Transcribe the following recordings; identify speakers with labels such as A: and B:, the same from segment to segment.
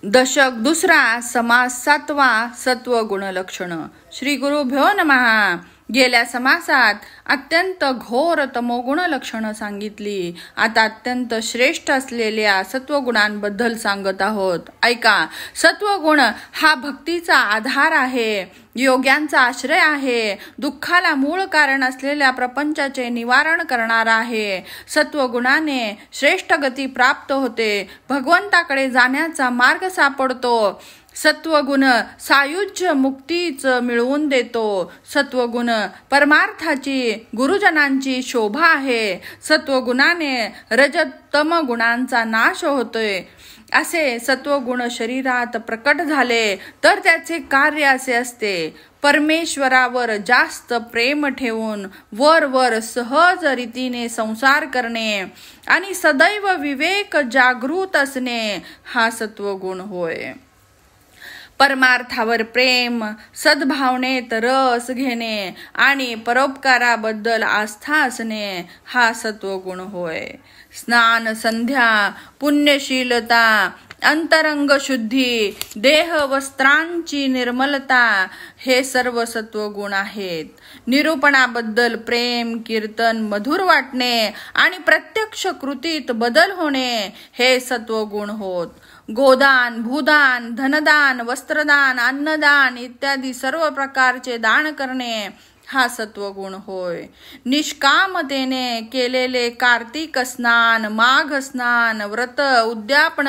A: दशक दुसरा, समास 7वा, सत्वगुण लक्षण. श्री गुरुभ्यो नमः. गेल्या समासात अत्यंत घोर तमोगुण लक्षण सांगितली. आता अत्यंत श्रेष्ठ असलेल्या सत्वगुणांबद्दल सांगत आहोत. ऐका. सत्वगुण हा भक्तीचा आधार आहे, योग्यांचा आश्रय आहे, दुःखाला मूळ कारण असलेल्या प्रपंचाचे निवारण करणारा आहे. सत्वगुणाने श्रेष्ठ गती प्राप्त होते, भगवंताकडे जाण्याचा मार्ग सापडतो. सत्वगुण सायुज्य मुक्तीच मिळवून देतो. सत्वगुण परमार्थाची, गुरुजनांची शोभा आहे. सत्वगुणाने रजतम गुणांचा नाश होतोय. असे सत्वगुण शरीरात प्रकट झाले तर त्याचे कार्य असे असते. परमेश्वरावर जास्त प्रेम ठेवून वर सहज रीतीने संसार करणे आणि सदैव विवेक जागृत असणे हा सत्वगुण होय. परमार्थावर प्रेम, सद्भावनेत रस घेणे आणि परोपकाराबद्दल आस्था असणे हा सत्वगुण होय. स्नान, संध्या, पुण्यशीलता, अंतरंग शुद्धी, देह वस्त्रांची निर्मलता हे सर्व सत्वगुण आहेत. निरूपणाबद्दल प्रेम, कीर्तन मधुर वाटणे आणि प्रत्यक्ष कृतीत बदल होणे हे सत्वगुण होत. गोदान, भूदान, धनदान, वस्त्रदान, अन्नदान इत्यादी सर्व प्रकारचे दान करणे हा सत्वगुण होय. निष्कामतेने केलेले कार्तिक स्नान, माघ स्नान, व्रत, उद्यापन,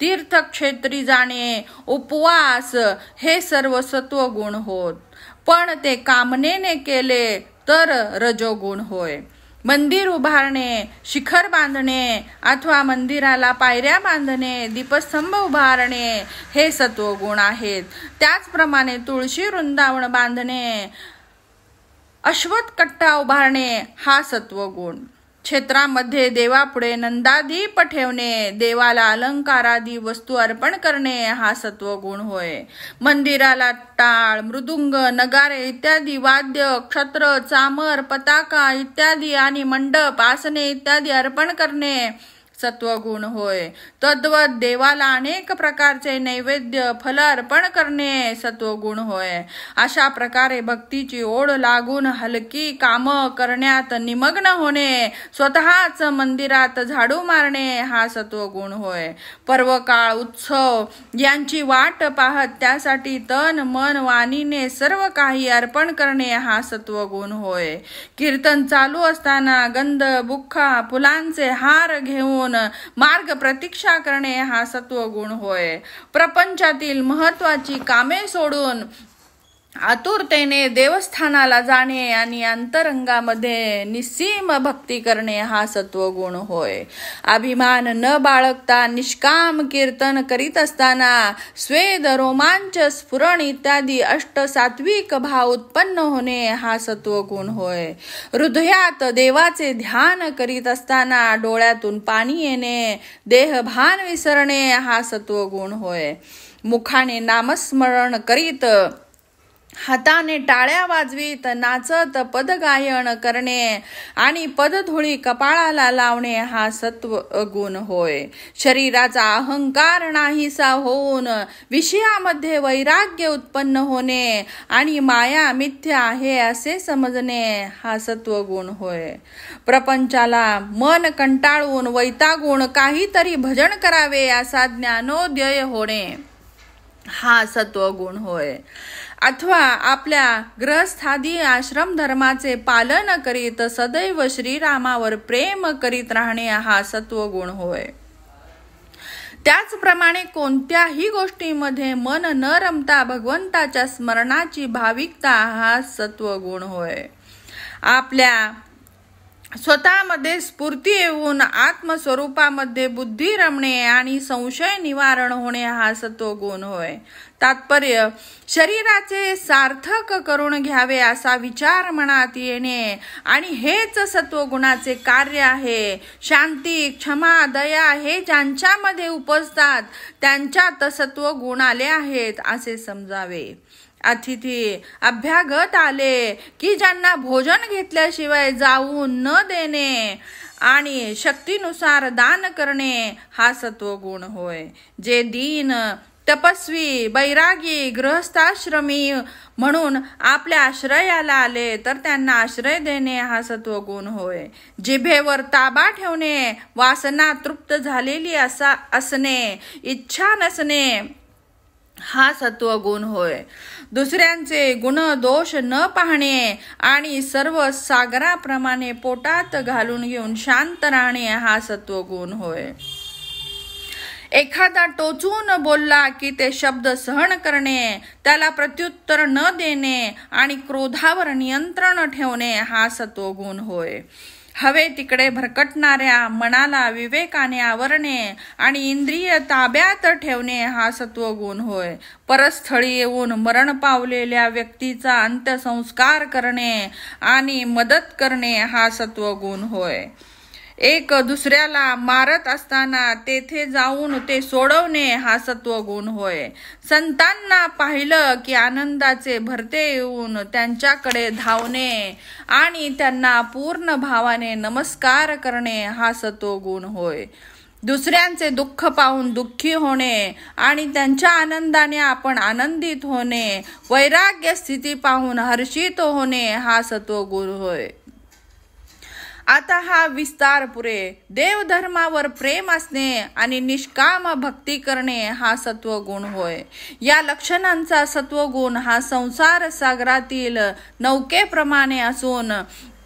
A: तीर्थक्षेत्री जाणे, उपवास हे सर्व सत्वगुण होत. पण ते कामनेने केले तर रजोगुण होय. मंदिर उभारणे, शिखर बांधणे अथवा मंदिराला पायऱ्या बांधणे, दीपस्तंभ उभारणे हे सत्वगुण आहेत. त्याचप्रमाणे तुळशी वृंदावन बांधणे, अश्वत्थ कट्टा उभारणे हा सत्वगुण. क्षेत्रामध्ये देवापुढे नंदादीप ठेवणे, देवाला अलंकारादी वस्तू अर्पण करणे हा सत्वगुण होय. मंदिराला टाळ, मृदुंग, नगारे इत्यादी वाद्य, क्षत्र, चामर, पताका इत्यादी आणि मंडप, आसने इत्यादी अर्पण करणे सत्वगुण होय. तद्वत देवाला अनेक प्रकारचे नैवेद्य, फल अर्पण करणे सत्वगुण होय. अशा प्रकारे भक्तीची ओढ लागून हलकी काम करण्यात निमग्न होणे, स्वतःच मंदिरात झाडू मारणे हा सत्वगुण होय. पर्वकाळ, उत्सव यांची वाट पाहत त्यासाठी तन मन वाणीने सर्व काही अर्पण करणे हा सत्वगुण होय. कीर्तन चालू असताना गंध, बुख्खा, फुलांचे हार घेऊन मार्ग प्रतीक्षा करणे हा सत्वगुण होय. प्रपंचातील महत्वाची कामे सोडून आतुरतेने देवस्थानाला जाणे आणि अंतरंगामध्ये निस्सीम भक्ती करणे हा सत्वगुण होय. अभिमान न बाळगता निष्काम कीर्तन करीत असताना स्वेद, रोमांच, स्फुरण इत्यादी सात्विक भाव उत्पन्न होणे हा सत्वगुण होय. हृदयात देवाचे ध्यान करीत असताना डोळ्यातून पाणी येणे, देहभान विसरणे हा सत्वगुण होय. मुखाने नामस्मरण करीत, हाताने टाळ्या वाजवीत, नाचत पदगायन करणे आणि पदधुळी कपाळाला लावणे हा सत्वगुण होय. शरीराचा अहंकार नाहीसा होऊन विषयामध्ये वैराग्य उत्पन्न होणे आणि माया मिथ्या आहे असे समजणे हा सत्वगुण होय. प्रपंचाला मन कंटाळून वैतागून काहीतरी भजन करावे असा ज्ञानोदय होणे हा सत्वगुण होय. अथवा आपल्या गृहस्थादी आश्रम धर्माचे पालन करीत सदैव श्रीरामावर प्रेम करीत राहणे हा सत्वगुण होय. त्याचप्रमाणे कोणत्याही गोष्टीमध्ये मन न रमता भगवंताच्या स्मरणाची भाविकता हा सत्वगुण होय. आपल्या स्वतःमध्ये स्फूर्ती येऊन आत्मस्वरूपामध्ये बुद्धी रमणे आणि संशय निवारण होणे हा सत्वगुण होय. तात्पर्य, शरीराचे सार्थक करून घ्यावे असा विचार मनात येणे आणि हेच सत्वगुणाचे कार्य आहे. शांती, क्षमा, दया हे ज्यांच्यामध्ये उपजतात त्यांच्यात सत्वगुण आले आहेत असे समजावे. अतिथी अभ्यागत आले की ज्यांना भोजन घेतल्याशिवाय जाऊ न देणे आणि शक्तीनुसार दान करणे हा सत्वगुण होय. जे दीन, तपस्वी, बैरागी, गृहस्थाश्रमी म्हणून आपल्या आश्रयाला आले तर त्यांना आश्रय देणे हा सत्वगुण होय. जिभेवर ताबा ठेवणे, वासना तृप्त झालेली असणे, इच्छा नसणे हा सत्वगुण होय. दुसऱ्यांचे गुण दोष न पाहणे आणि सर्व सागराप्रमाणे पोटात घालून घेऊन शांत राहणे हा सत्वगुण होय. एखादा टोचून बोलला की ते शब्द सहन करणे, त्याला प्रत्युत्तर न देणे आणि क्रोधावर नियंत्रण ठेवणे हा सत्वगुण होय. हवे तिकडे भरकटणाऱ्या मनाला विवेकाने आवरणे आणि इंद्रिय ताब्यात ठेवणे हा सत्वगुण होय. परस्थळी येऊन मरण पावलेल्या व्यक्तीचा अंत्यसंस्कार करणे आणि मदत करणे हा सत्वगुण होय. एक दुसऱ्याला मारत असताना तेथे जाऊन ते सोडवणे हा सत्वगुण होय. संतांना पाहिलं की आनंदाचे भरते येऊन त्यांच्याकडे धावणे आणि त्यांना पूर्ण भावाने नमस्कार करणे हा सत्वगुण होय. दुसऱ्यांचे दुःख पाहून दुःखी होणे आणि त्यांच्या आनंदाने आपण आनंदित होणे, वैराग्य स्थिती पाहून हर्षित होणे हा सत्वगुण होय. आता हा विस्तार पुरे. देवधर्मावर प्रेम असणे आणि निष्काम भक्ती करणे हा सत्वगुण होय. या लक्षणांचा सत्वगुण हा संसार सागरातील नौकेप्रमाणे असून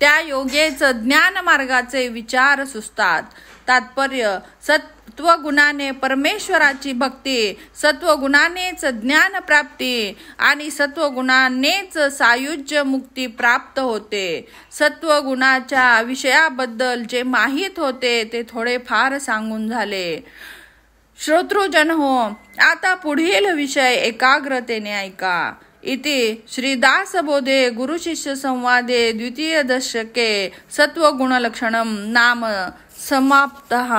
A: त्या योगेच ज्ञान मार्गाचे विचार सुचतात. तात्पर्य: सत्वगुणाने परमेश्वराची भक्ती, सत्वगुणानेच ज्ञान प्राप्ती आणि सत्वगुणानेच सायुज्य मुक्ती प्राप्त होते. सत्वगुणाच्या विषयाबद्दल जे माहीत होते ते थोडेफार सांगून झाले. श्रोतृजन हो, आता पुढील विषय एकाग्रतेने ऐका. इति श्रीदासबोधे गुरुशिष्य संवादे द्वितीय दशके सत्वगुणलक्षणम नाम समाप्तः.